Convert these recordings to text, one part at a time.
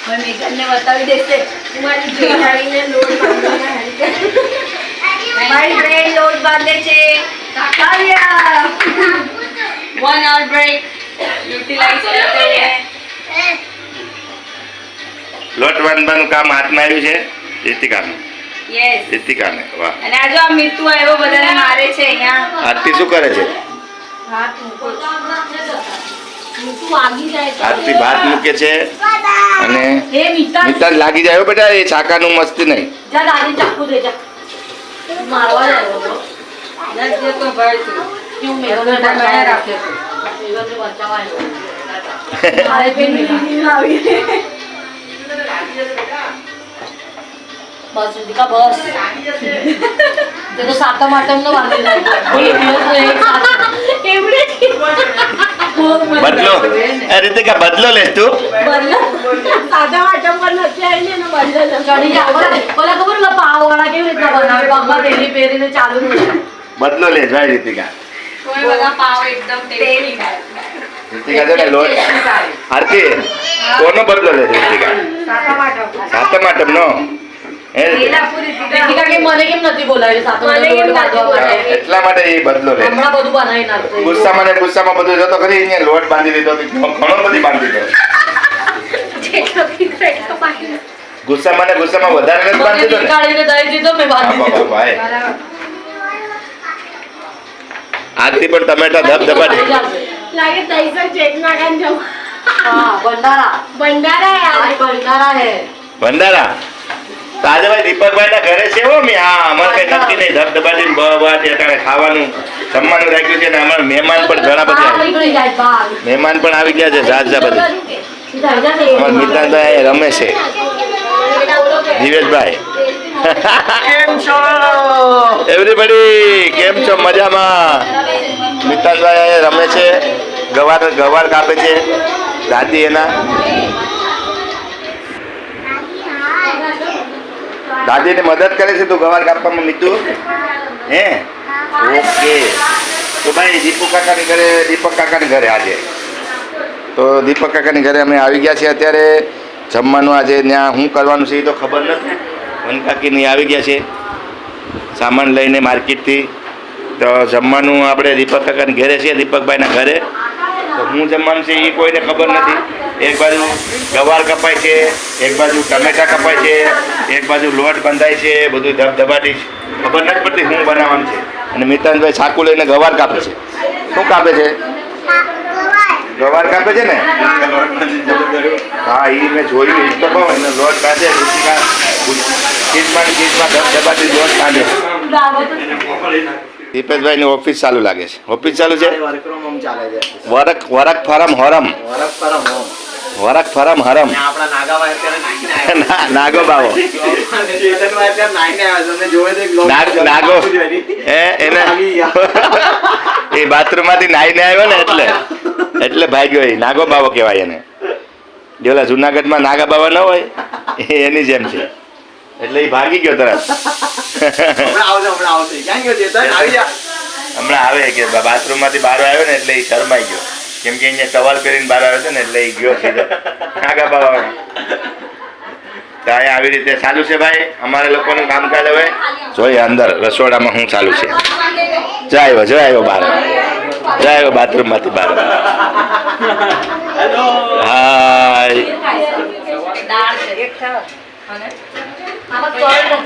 મેઘનને બતાવી દેશે મારી જેઠાણીને લોટ બાંધવાના હારી મારી ફ્રેન્ડ લોટ બાંધે છે કાવ્યા 1 hour break યુટિલાઇઝ કરતે હે લોટ બાંધવાનું કામ હાથમાં આવ્યું છે રીતિકાનું યસ રીતિકાને વાહ અને આ જો આ મિત્તુ આવ્યો બધાને મારે છે અહીંયા આરતી શું કરે છે હાથ મૂકો મિત્તુ આગી જાય છે આરતી ભાત મૂકે છે અને હે મિતાન લાગી જાય હો બેટા એ છાકાનું મસ્તી નહીં જા દાદી ચાકુ દે જા મારવા જાય દસ દે તો ભાઈ તું ક્યું મેઘને બનાયા રાખે છે મેઘને બચાવાય મારે પેન ની આવી બસ દીકા બસ તે તો સાતમ આઠમ નો વાંધી લાગ્યો એવડે બદલો એ રીતિકા બદલો લે તું બદલો સાતમ આઠમ પર નથી આવીને એનો બદલો ચડી જા ઓલા ખબર લા પાવ વાળા કેવી રીતના બનાવે બાબા તેલી પહેરીને ચાલુ નહીં બદલો લે ભાઈ રીતિકા કોઈ બધા પાવ એકદમ તેલી રીતિકા જો ને લોટ આરતી કોનો બદલો લે રીતિકા સાતમ આઠમ નો રીતિકા કે મને કેમ નથી બોલાવી સાતમ આઠમ લોટ બાંધવા માટે એટલા માટે એ બદલો લે હમણાં બધું બનાવી નાખશે ગુસ્સામાં બધું જતો કરી અહીંયા લોટ બાંધી દીધો ઘણો બધી બાંધી દીધો ગુસ્સામાં વધારે નથી બાંધી દીધો ને કાઢીને દઈ દીધો મેં બાંધી ભાઈ આરતી પણ ટમેટા ધબધબાટી લાગે તૈસર ચેક નાખન જાવ હા ભંડારા યાર ભંડારા હે ભંડારા તો આજે ભાઈ દીપકભાઈ ના ઘરે છે હો મે હા અમારે કઈ નક્કી નહીં ધબધબાટી ને બવાટી અત્યારે ખાવાનું જમવાનું રાખ્યું છે ને અમારા મહેમાન પણ ઘણા બધા મહેમાન પણ આવી ગયા છે ઝાઝા બધા અમારા મિત્રભાઈ રમે છે દિવેશભાઈ કેમ છો એવરીબડી કેમ છો મજામાં મિત્રભાઈ રમે છે ગવાર કાપે છે દાદી એના દાદીને મદદ કરે છે તું ગવાર કાપવામાં મિત્તુ હે ઓકે તો ભાઈ દીપક કાકાની ઘરે આજે તો દીપક કાકાની ઘરે અમે આવી ગયા છીએ અત્યારે જમવાનું આજે ત્યાં શું કરવાનું છે એ તો ખબર નથી વનકાકીની આવી ગયા છે સામાન લઈને માર્કેટથી તો જમવાનું આપણે દીપક કાકાની ઘરે છીએ દીપકભાઈના ઘરે તો શું જમવાનું છે એ કોઈને ખબર નથી એક બાજુ ગવાર કપાય છે એક બાજુ ટમેટા કપાય છે એક બાજુ લોટ બંધાય છે બધું ધબધબાટી ખબર નથી પડતી શું બનાવવાનું છે અને મિતાનભાઈ છાકુ લઈને ગવાર કાપે છે શું કાપે છે ગવાર કાપે છે ને હા એ મેં જોયું એ તો કહું એને લોટ કાઢે ખીચમાં ધબધબાટી લોટ કાઢે દીપેશભાઈની ઓફિસ ચાલુ લાગે છે ઓફિસ ચાલુ છે વરક ફરમ હરમ નાગો બાવો નાગો એને એ બાથરૂમ માંથી નાઈને આવ્યો ને એટલે ભાગ્યો એ નાગો બાવો કહેવાય એને જેલા જુનાગઢમાં નાગા બાવા ન હોય એની જેમ છે એટલે એ ભાગી ગયો તરત હમણાં આવે કે બાથરૂમ માંથી બહાર આવ્યો ને એટલે એ શરમાઈ ગયો કેમ કે અહીંયા ટવાલ પહેરીને બહાર આવ્યો હતો ને એટલે એ ગયો સીધો નાગા બાવા તો અહીંયા આવી રીતે ચાલુ છે ભાઈ અમારે લોકોનું કામકાજ હવે જોઈએ અંદર રસોડામાં શું ચાલુ છે જો આવ્યો બહાર બાથરૂમ માંથી બહાર હાય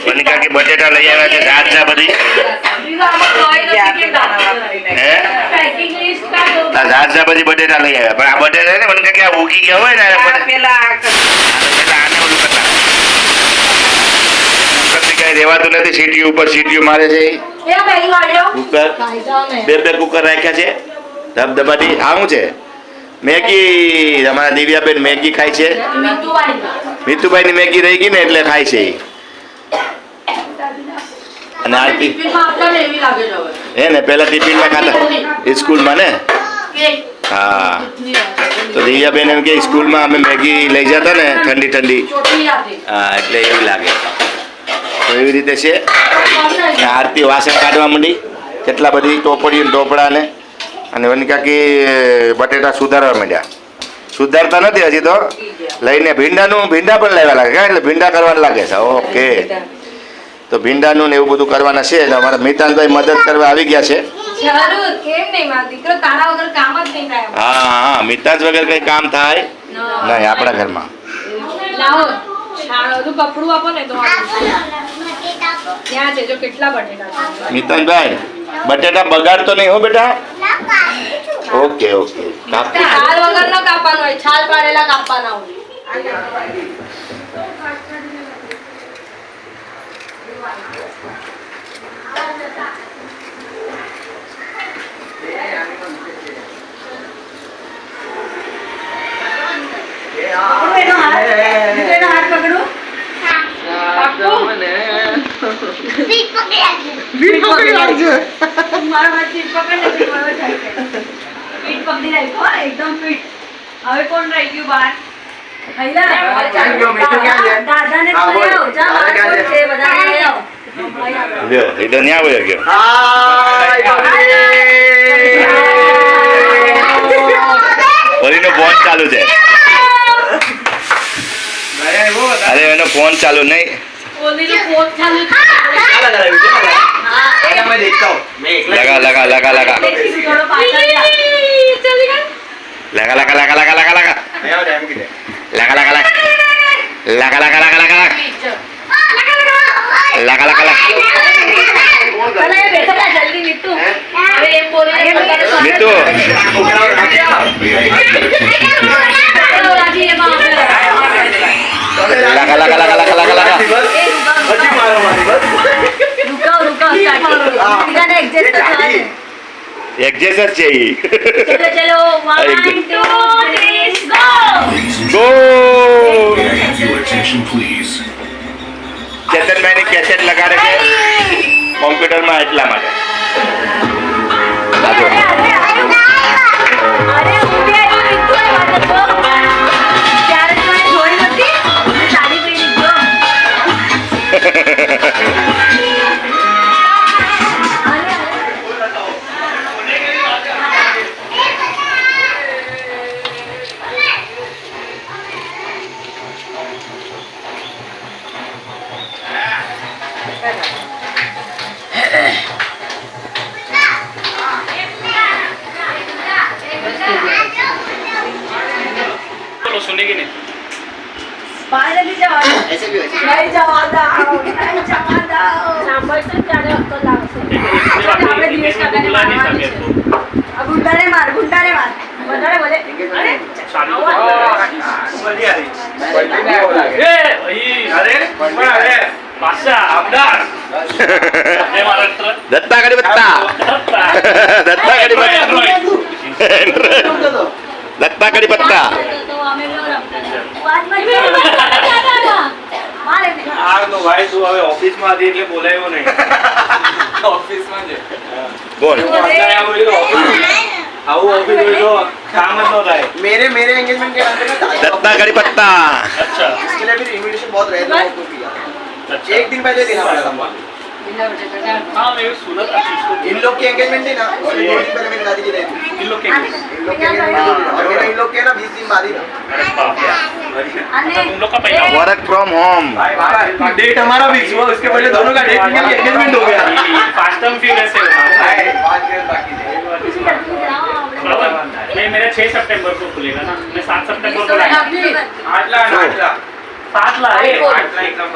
વનિકા કે બટેટા લઈ આવ્યા છે ઝાઝા બધી ઝાઝા બધી બટેટા લઈ આવ્યા પણ આ બટેટા ને વનિકા કે આ ઉગી ગયા હોય ને કઈ રેવાતું નથી સીટીયુ ઉપર સીટીયુ મારે છે કુકર બે કુકર રાખ્યા છે ધબધબાટી આ શું છે મેગી તમારા દિવ્યાબેન મેગી ખાય છે મિતુભાઈ ની મેગી રહી ગઈ ને એટલે ખાય છે અને આરતી હે ને પેલા ટિફિનમાં ખાતા સ્કૂલમાં ને હા તો દિવ્યાબેન એમ કે સ્કૂલમાં અમે મેગી લઈ જતા ને ઠંડી હા એટલે એવું લાગે તો એવી રીતે છે આરતી વાસણ કાઢવા માંડી કેટલા બધી ટોપડીઓ ટોપડા ને અને વનિકાકી બટેટા સુધારવા માંડ્યા સુધારતા નથી હજી તો લઈને ભીંડા પણ લેવા લાગે એટલે ભીંડા કરવાના લાગે છે ઓકે તો ભીંડાનું ને એવું બધું કરવાના છે એટલે અમારા મિતાનભાઈ મદદ કરવા આવી ગયા છે જરૂર કેમ નહીં મારો દીકરો તારા વગર કામ જ નહીં થાય હા મિતાન વગર કઈ કામ થાય નહીં આપણા ઘરમાં લાવો બધું કપડું આપો ને તો ત્યાં છે જો કેટલા બટેટા છે મિતાનભાઈ બટેટા બગાડતો નહીં હો બેટા ઓકે ઓકે છાલ વગર નો કાપવાનો હોય છાલ પાડેલા કાપવાના હોય હાથ પકડો મારો હાથ પીઠ પકડ ને મારો થાય છે પીઠ પકડી રાખો એકદમ ફિટ હવે કોણ રહી ગયું બહાર દાદાને તો લઈ આવો જા બહાર કોણ છે બધાને લઈ આવો લ્યો એ તો ન્યા વયો ગયો ઓલીનો ફોન ચાલુ છે અરે એનો ફોન ચાલુ નહીં ઓલીનો ફોન ચાલુ છે લગા લગા લગા લગા થોડો પાછળ જા ચલી ગયો લગા લગા લગા લગા લગા લગા લગા લગા લગા લગા લગા લગા લગા લગા લગા લગા અરે બેટા જલ્દી મિત્તુ અરે એમ બોલે મિત્તુ લગા લગા લગા લગા લગા લગા रुको स्टार्ट एडजस्ट એક્ઝેસર છે ઈ चलो चलो 1 2 3 गो go Your attention, please. Chetanbhai ની કેસેટ લગાડે છે કોમ્પ્યુટરમાં એટલા માટે अरे उठे मित्तू वाला तो ત્યારે મેં જોઈ નથી સાડી પહેરી ગયો बोलो सुनेगी नहीं બહાર નથી જવાનું નહીં જવા દો સાંભળશે ત્યારે અક્કલ લાગશે આપણે દિવસ કાઢાને મારવાનું છે આ ગુંડાને માર વધારે બોલે અરે દત્તા કડી બત્તા દત્તા કડી બત્તા દત્તા કડી બત્તા તો અમે લો રમતા મારે ભાઈ તું હવે ઓફિસમાં હતી એટલે બોલાયો નહીં ઓફિસમાં છે બોલ આવું ઓફિસ હોય તો કામ જ ન થાય मेरे एंगेजमेंट के अंदर ना दत्ता कड़ी पत्ता अच्छा इसके लिए भी इनविटेशन बहुत रहे थे लोगों को किया एक दिन पहले देना पड़ा था हाँ मैं सुना था इसको इन लोग की एंगेजमेंट थी ना उसके 2 दिन पहले मेरी दादी की रहती इन लोग के इन लोग की एंगेजमेंट और मेरा इन लोग के ना 20 दिन बाद ही था अरे बाप रे અને तुम लोग का पहला वर्क फ्रॉम होम डेट हमारा फिक्स हुआ उसके पहले दोनों का डेट निकल के एंगेजमेंट हो गया फास्ट एंड फ्यूरियस है 5 दिन बाकी थे बराबर नहीं मेरा 6 सितंबर को खुलेगा ना मैं 7 सितंबर को लाया 7 ला है 8 ला एकदम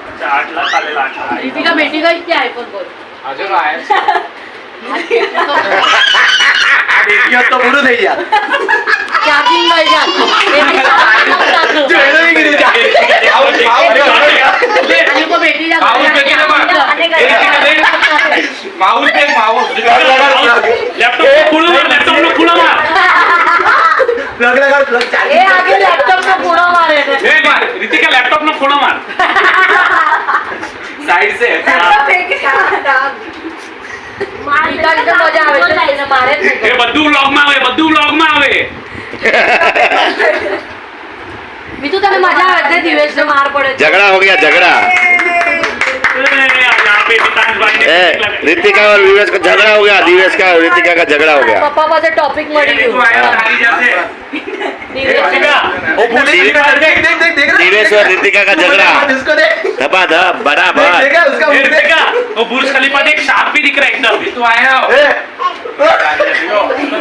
अच्छा 8 ला चालेला 8 ला दीपिका बेटी का क्या आईफोन बोल अजून आहे देखिए तो बुरो થઈ ગયા चार्जिंग लई जा जो हेलो ही गिरी जा आणि को बेटी जा माऊल पे माऊल लॅपटॉप नो खुला मार प्लग लगा प्लग चालू ए आगे लॅपटॉप को पुढं मारे ए मार रितिका लॅपटॉप नो खुला मार साइड से મજા આવે છે મારે એ બધું વ્લોગ માં આવે બીજું તને મજા આવે છે દિવસ માર પડે છે झगड़ा हो गया झगड़ा એ યાર पे मितान भाई ने ए, रितिका और दिवेश का झगड़ा हो गया, दिवेश का और रितिका का झगड़ा हो गया। પપ્પા પાસે ટોપિક મળી ગયું रितिका वो भूल ही नहीं रहा। देख देख देख देख रहा है? दिवेश और रितिका का झगड़ा उसको देख धबाधब बराबर। देखा उसका मुंह देख। रितिका वो बुर्ज खलीफा देख शार्प भी दिख रहा है एकदम तू आया हो ए,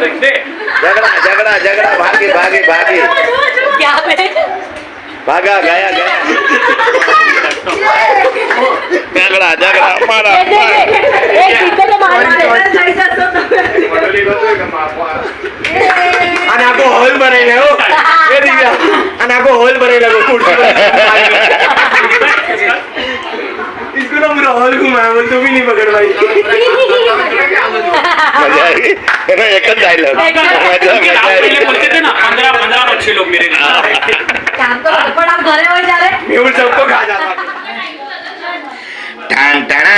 देख देख झगड़ा झगड़ा झगड़ा भागी भागी भागी ક્યાં બે भागा गया गया झगड़ा झगड़ा मारा અને આખો હોલ બનાવીને હો એ દિવ્યા અને આખો હોલ બનાવીને લો ખુરશી इसको ना पूरा हॉल घुमाया बोल तो भी नहीं पकड़ पाई मजा आई एनो एक જ डायलॉग आप पहले बोलते थे ना 15 बच्चे लोग मेरे लिए કામ તો પણ આમ ઘરે હોય ત્યારે मेहुल सबको खा जाता टान टाना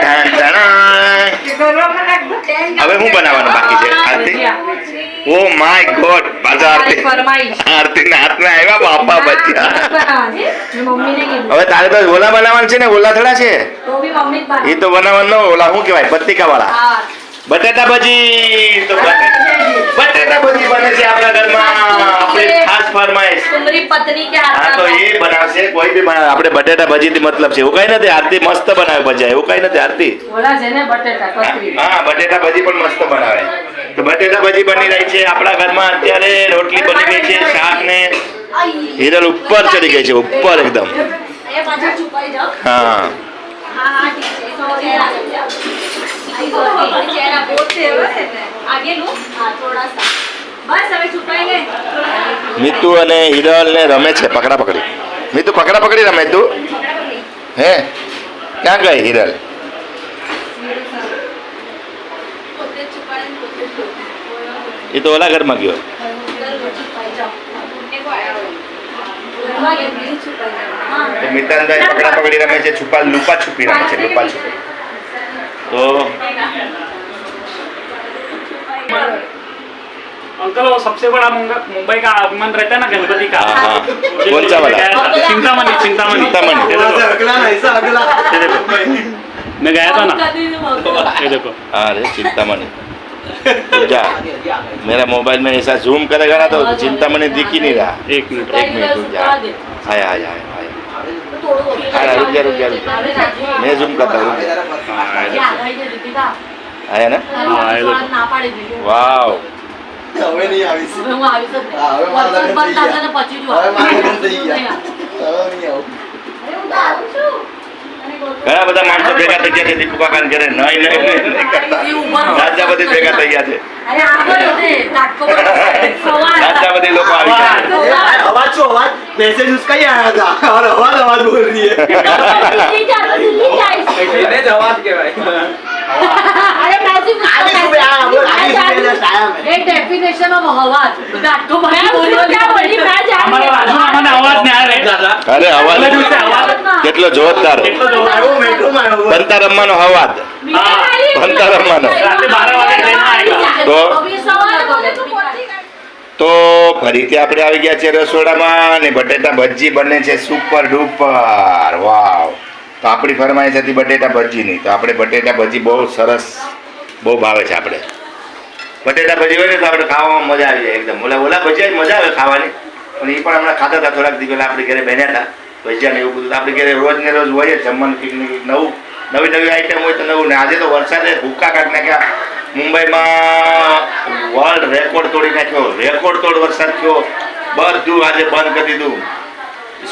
टान टाना હવે હું બનાવવાનું બાકી છે આરતી ઓ માય ગોડ પાછા આરતી ફરમાઈશ આરતી ના હાથમાં આવ્યા બાપા બચ્ચા મમ્મીને કીધું હવે તારે તો ઓલા બનાવવાનું છે ને ઓલા થોડા છે તો બી મમ્મી જ એ તો બનાવવાનું ઓલા શું કહેવાય બત્તિકા વાળા હા બટેટા ભજી તો બટેટા ભજી બને છે આપણા ઘરમાં આપણી ખાસ ફરમાઈશ तुम्हारी पत्नी के हाथ હા તો એ બનાવશે કોઈ બી બનાવે આપણે બટેટા ભજી થી મતલબ છે એવું કઈ નથી આરતી મસ્ત બનાવે ભજીયા એવું કઈ નથી આરતી बोला છે ને બટેટા કતરી હા બટેટા ભજી પણ મસ્ત બનાવે તો બટેટા ભજી બની રહી છે આપણા ઘરમાં અત્યારે રોટલી બની ગઈ છે શાક ને હિરલ ઉપર ચડી ગઈ છે ઉપર એકદમ એ પાછા છુપાઈ જાઓ હા હા હા ઠીક છે તો ચહેરા आई तो चेहरा बोलते हुए आगे लो हां थोड़ा सा बस હવે છુપાઈ ગए મીતુ અને હિરલ ને રમે છે પકડા પકડી મીતુ પકડા પકડી રમે તું હે ક્યાં ગઈ હિરલ પોતે છુપાઈને પોતે એ તો ઓલા ઘરમાં ગયો છુપાઈ જાઓ એક આયા હોય ઘરમાં ગઈ છુપાઈ જાઓ હા તો મિતાનભાઈ પકડા પકડી રમે છે છુપા લુપા છુપી રમે છે લુપા છુપી तो अंकल वो सबसे बड़ा मुंबई का आगमन रहता है ना गणपति का हाँ हाँ कौन सा वाला चिंतामणि चिंतामणि चिंतामणि ये देखो, अगला ना ऐसा अगला ये देखो मैं गया था ना ये देखो हाँ अरे चिंतामणि जा मेरा मोबाइल में ऐसा जूम करेगा ना तो चिंतामणि दिख ही नहीं रहा एक मिनट एक मिनट रुक जा आया आया आया आया रुक जा रुक जा रुक जा मैं जूम करता हूँ आया ना हाँ, ये देखो। ના પાડી દીધું वाव હવે નહીં આવીશ હવે હું આવી શકું હા, હવે મારા લગ્ન બંધ થઈ થશે ને ગયા. પછી જો હવે મારા લગ્ન થઈ ગયા. હવે નહીં આવું અરે હું તો આવું છું અને ઘણા બધા માણસો ભેગા થઈ ગયા છે દીપુ કાકા ઘરે નહીં નહીં નહીં કરતા રાજા બધી ભેગા થઈ ગયા છે અરે આ બધું છે નાટકો રાજા બધી લોકો આવી ગયા છે ये आवाज जो आवाज मैसेज उसका ही आया था और आवाज आवाज बोल रही है अरे जवाब के भाई मैसेज आगे सुबह आया बोल आगे सुबह जस्ट आया मैं એ ડેફિનેશન ઓફ અવાજ નાટકો બની બોલી हमारा राजू मामा ने आवाज नहीं आ रहे અરે અવાજ કેટલો જોરદાર કેટલો જોર आया वो मेट्रो में आया वो બનતા રમવાનો અવાજ બનતા રમવાનો रात 12 वागे ट्रेन में आएगा તો તો ફરીથી આપણે આવી ગયા છે રસોડામાં અને બટેટા ભજી બને છે સુપર ડુપર વાવ તો આપણી ફરમાઈશ હતી બટેટા ભજીની તો આપણે બટેટા ભજી બહુ સરસ બહુ ભાવે છે આપણે બટેટા ભજી હોય ને તો આપણે ખાવામાં મજા આવી જાય એકદમ ઓલા ભજીયા મજા આવે ખાવાની પણ એ પણ હમણાં ખાતા હતા થોડાક દિવસ પહેલા આપણે ઘરે બન્યા હતા ભજીયા ને એવું બધું આપણે ઘરે રોજ ને રોજ હોય જ જમવાનું કંઈક ને કંઈક નવું નવી આઈટમ હોય તો નવું ને આજે તો વરસાદે ભૂકા કાઢ નાખ્યા મુંબઈમાં વર્લ્ડ રેકોર્ડ તોડી નાખ્યો રેકોર્ડ તોડ વરસાદ થયો બધું આજે બંધ કરી દીધું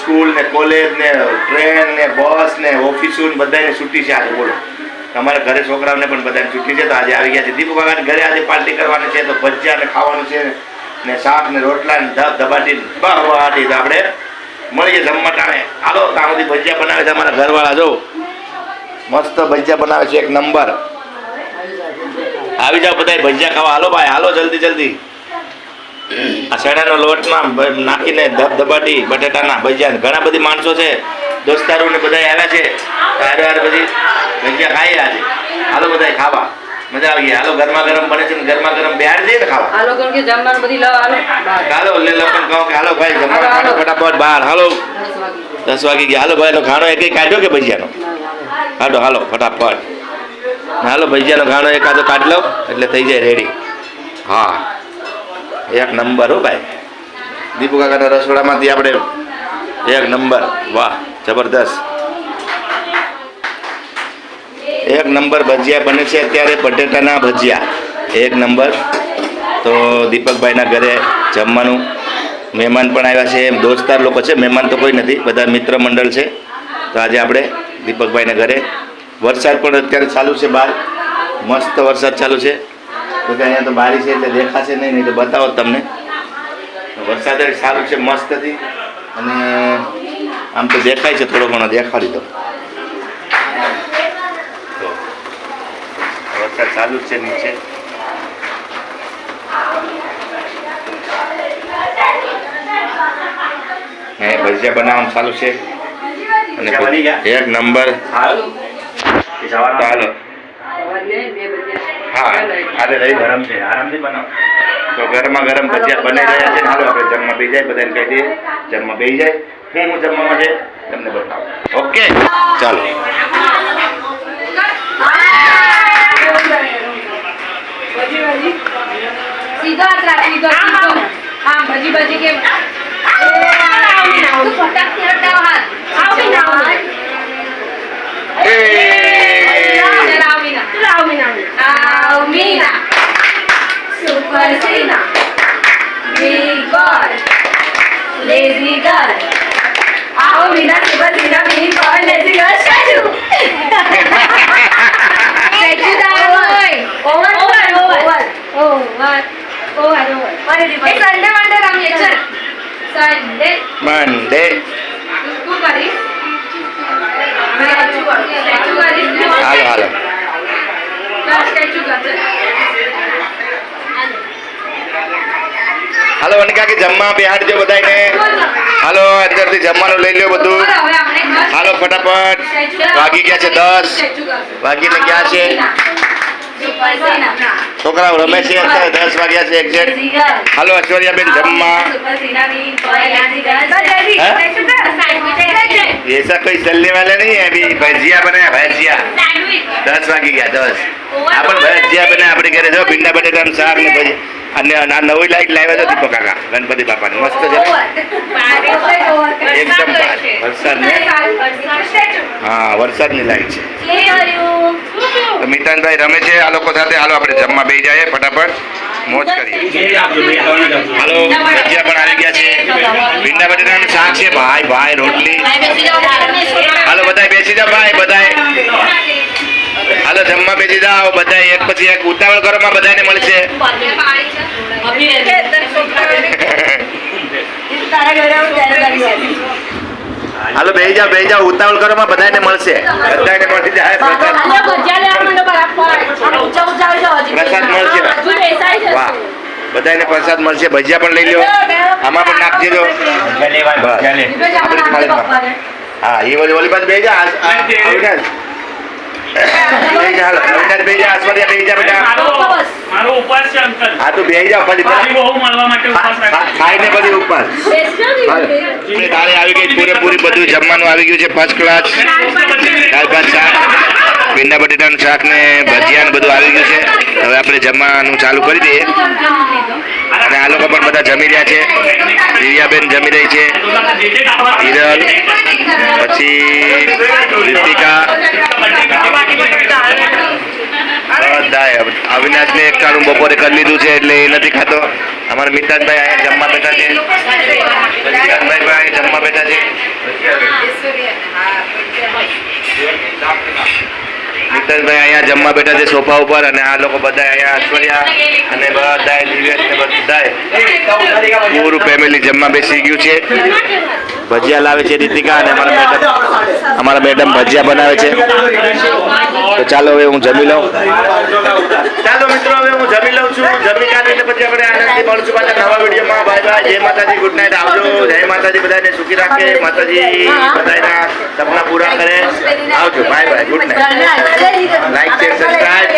સ્કૂલ ને કોલેજ ને ટ્રેન ને બસ ને ઓફિસો ને બધાને છૂટી છે આજે બોલો તમારા ઘરે છોકરાઓને પણ બધાને છૂટી છે તો આજે આવી ગયા છે દીપુ કાકાને ઘરે આજે પાર્ટી કરવાની છે તો ભજીયા ને ખાવાનું છે ને શાક ને રોટલા ને ધબાટી બહાટી તો આપણે મળીએ જમવા ટાણે હાલો ત્યાં સુધી ભજીયા બનાવે છે અમારા ઘરવાળા જો મસ્ત ભજીયા બનાવે છે એક નંબર આવી જાઓ બધા ભજીયા ખાવા હાલો ભાઈ હાલો જલ્દી જલ્દી આ ચણાનો લોટમાં નાખીને ધબધબાટી બટેટાના ભજીયા ઘણા બધી માણસો છે દોસ્તારો ને બધા આવ્યા છે હારે બધી ભજીયા ખાઈ આજે હાલો બધા ખાવા મજા આવી ગઈ હાલો ગરમા ગરમ બને છે ને ગરમા ગરમ બેહાડ દઈએ ને ખાવા આ લોકો કે જમવાનું બધી લાવ હાલો હાલો લે લોકો કહો કે હાલો ભાઈ જમવા ફટાફટ બહાર હાલો 10 વાગી 10 વાગી ગયા. હાલો ભાઈ, ઘાણો એક કાઢ્યો કે ભજીયાનો? હાલો હાલો ફટાફટ. હાલો ભજીયાનો ઘાણો એકાદો કાઢ લો એટલે થઈ જાય રેડી. હા, એક નંબર હો ભાઈ. દીપુ કાકાના રસોડામાંથી આપણે એક નંબર. વાહ, જબરદસ્ત. એક નંબર ભજીયા બને છે અત્યારે, બટેટાના ભજીયા એક નંબર. તો દીપકભાઈના ઘરે જમવાનું મહેમાન પણ આવ્યા છે, દોસ્તાર લોકો છે, મહેમાન તો કોઈ નથી, બધા મિત્ર મંડળ છે. તો આજે આપણે દીપકભાઈના ઘરે, વરસાદ પણ અત્યારે ચાલુ છે બહાર, મસ્ત વરસાદ ચાલુ છે. તો કે અહીંયા તો બારી છે એટલે દેખાશે નહીં તો બતાવો તમને. વરસાદ સારું છે મસ્તથી, અને આમ તો દેખાય છે, થોડો ઘણો દેખાડી દો. તો વરસાદ ચાલુ જ છે નીચે. ભજીયા બનાવવાનું ચાલુ છે અને એક નંબર. હાલો હા, હાલે રહી ગરમ છે, આરામથી બનાવો. તો ગરમા ગરમ ભજીયા બની રહ્યા છે. હાલો આપણે જમવા બેસી જાય, બધાને કહી દઈએ જમવા બેસી જાય. હું જમવામાં છે તમને બતાવું. ઓકે ચાલો. સીધો હાથ રાખ, સીધો હા, ભજી ભજી કેમ ફટાકથી હટાવો હાથ. Super Sina, big boy, lazy girl. आओ Meena, super Sina, big boy, lazy girl, statue. Statue down. Over. Hey, Sunday, Monday, Rami, chal. Sunday. Monday. School કરીશ. statue કરીશ. હાલો હાલો. statue કરશે. હાલો વનિકા, જમવા બેહાડજો બધાને. હાલો અંદરથી જમવાનું લઈ લ્યો બધું. હાલો ફટાફટ. વાગી ગયા છે 10. વાગીને ગયા છે. છોકરાઓ રમે છે અત્યારે, 10 વાગ્યા છે એક્ઝેક્ટ. હાલો ઐશ્વર્યાબેન જમવા. ऐसा कोई चलने वाला नहीं है. अभी भजिया बनाया, भजिया 10 વાગી ગયા 10. આપણે ભજીયા બને આપણી ઘરે જો ભીંડા બટેટાનું શાક ને ભજી. અને આ નવી લાઈટ લાવ્યા છે દીપક કાકા ગણપતિ બાપાની, મસ્ત છે એકદમ. વરસાદની, હા વરસાદની લાઈટ છે. તો મિતાનભાઈ રમે છે આ લોકો સાથે. હાલો આપણે જમવા બેસી જાય ફટાફટ, મોજ કરીએ. હાલો ભજીયા પણ આવી ગયા છે, ભીંડા બટેટાનું શાક છે, ભાઈ રોટલી. હાલો બધા બેસી જાઓ ભાઈ, બધા હાલો જમવા બેસી જાઓ બધા, એક પછી એક. ઉતાવળ કરો માં બધાને મળશે. હાલો બેસી જાઓ, ઉતાવળ કરો માં બધાને મળશે. બધાને મળી જાય પ્રસાદ મળશે. વાહ, બધાને પ્રસાદ મળશે. ભજીયા પણ લઈ લો, આમાં પણ નાખી દેજો. હા, એ ઓલી બાજુ બેસી જા. હા તો બેસી જાઓ પછી ખાઈને પછી ઉપર. તારે આવી ગઈ પૂરેપૂરી, બધું જમવાનું આવી ગયું છે ફર્સ્ટ ક્લાસ. દાળ ભાત શાક, ભીંડા બટેટાનું શાક ને ભજીયા ને બધું આવી ગયું છે. હવે આપણે જમવાનું ચાલુ કરી દઈએ. અને આ લોકો પણ બધા જમી રહ્યા છે. દિવ્યાબેન જમી રહી છે, હિરલ, પછી રીતિકા, બધાએ. અવિનાશને એક ટાણું બપોરે કરી લીધું છે એટલે એ નથી ખાતો. અમારા મિતાનભાઈ અહીંયા જમવા બેઠા છે, મિતાનભાઈ પણ અહીંયા જમવા બેઠા છે. મિતાનભાઈ અહીંયા જમવા બેઠા છે સોફા ઉપર, અને આ લોકો બધા અહીંયા ઐશ્વર્યા અને બધા દિવ્યેશ ને બધા પૂરું ફેમિલી જમવા બેસી ગયું છે. ભજીયા લાવે છે રીતિકા, અને અમારા મેડમ ભજીયા બનાવે છે. તો ચાલો હવે હું જમી લઉં. ચાલો મિત્રો, હવે હું જમી લઉં છું. જમી કાઢીને પછી આપણે આનંદથી મળશું પાછા નવા વિડીયોમાં. બાય બાય, જય માતાજી, ગુડ નાઇટ, આવજો. જય માતાજી, બધાને સુખી રાખે માતાજી, બધાના સપના પૂરા કરે. આવજો, bye bye, good night. Like share subscribe.